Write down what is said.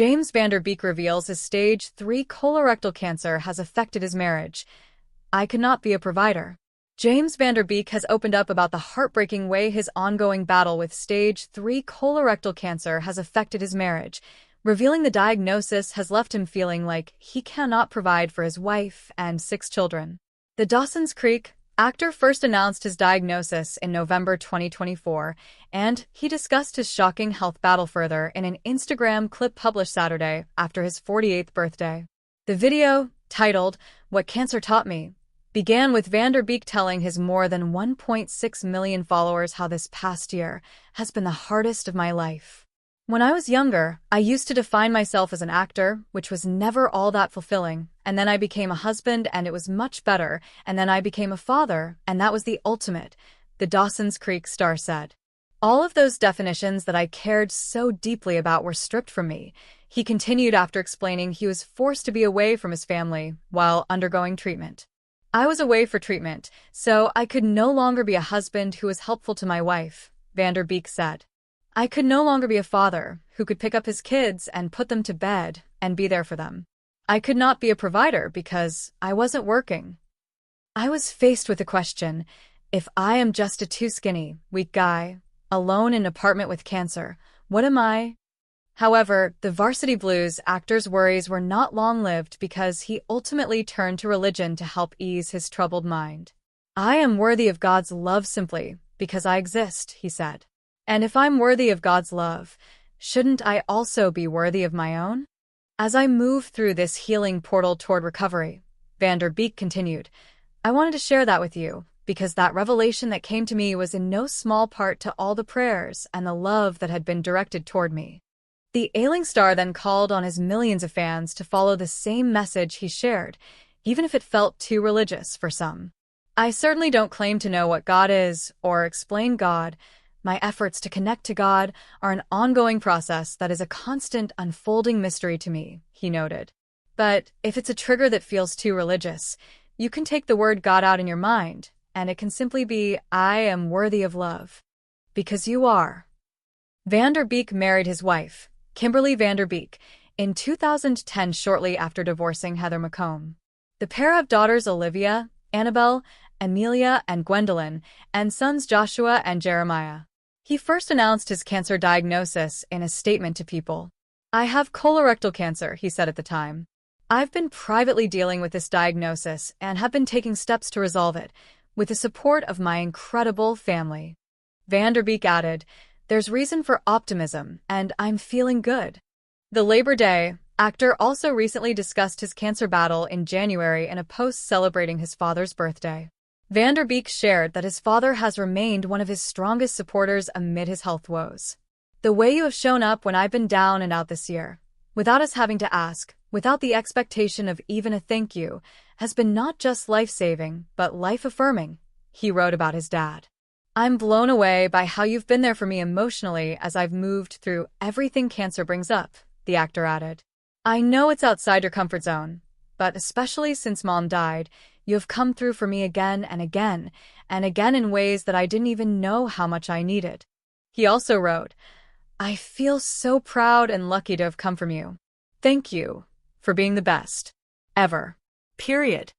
James Van Der Beek reveals his stage 3 colorectal cancer has affected his marriage. I could not be a provider. James Van Der Beek has opened up about the heartbreaking way his ongoing battle with stage 3 colorectal cancer has affected his marriage, revealing the diagnosis has left him feeling like he cannot provide for his wife and 6 children. The Dawson's Creek actor first announced his diagnosis in November 2024, and he discussed his shocking health battle further in an Instagram clip published Saturday after his 48th birthday. The video, titled "What Cancer Taught Me," began with Van Der Beek telling his more than 1.6 million followers how this past year has been the hardest of my life. When I was younger, I used to define myself as an actor, which was never all that fulfilling, and then I became a husband and it was much better, and then I became a father, and that was the ultimate, the Dawson's Creek star said. All of those definitions that I cared so deeply about were stripped from me, he continued after explaining he was forced to be away from his family while undergoing treatment. I was away for treatment, so I could no longer be a husband who was helpful to my wife, Van Der Beek said. I could no longer be a father who could pick up his kids and put them to bed and be there for them. I could not be a provider because I wasn't working. I was faced with the question, if I am just a too skinny, weak guy, alone in an apartment with cancer, what am I? However, the Varsity Blues actor's worries were not long-lived because he ultimately turned to religion to help ease his troubled mind. I am worthy of God's love simply because I exist, he said. And if I'm worthy of God's love, shouldn't I also be worthy of my own? As I move through this healing portal toward recovery, Van Der Beek continued, I wanted to share that with you, because that revelation that came to me was in no small part to all the prayers and the love that had been directed toward me. The ailing star then called on his millions of fans to follow the same message he shared, even if it felt too religious for some. I certainly don't claim to know what God is or explain God. My efforts to connect to God are an ongoing process that is a constant unfolding mystery to me, he noted. But if it's a trigger that feels too religious, you can take the word God out in your mind, and it can simply be, I am worthy of love. Because you are. Van Der Beek married his wife, Kimberly Van Der Beek, in 2010 shortly after divorcing Heather McComb. The pair have daughters Olivia, Annabelle, Amelia, and Gwendolyn, and sons Joshua and Jeremiah. He first announced his cancer diagnosis in a statement to People. I have colorectal cancer, he said at the time. I've been privately dealing with this diagnosis and have been taking steps to resolve it, with the support of my incredible family. Van Der Beek added, there's reason for optimism, and I'm feeling good. The Labor Day actor also recently discussed his cancer battle in January in a post celebrating his father's birthday. Van Der Beek shared that his father has remained one of his strongest supporters amid his health woes. The way you have shown up when I've been down and out this year, without us having to ask, without the expectation of even a thank you, has been not just life-saving, but life-affirming, he wrote about his dad. I'm blown away by how you've been there for me emotionally as I've moved through everything cancer brings up, the actor added. I know it's outside your comfort zone, but especially since Mom died, you have come through for me again and again, and again in ways that I didn't even know how much I needed. He also wrote, I feel so proud and lucky to have come from you. Thank you for being the best. Ever. Period.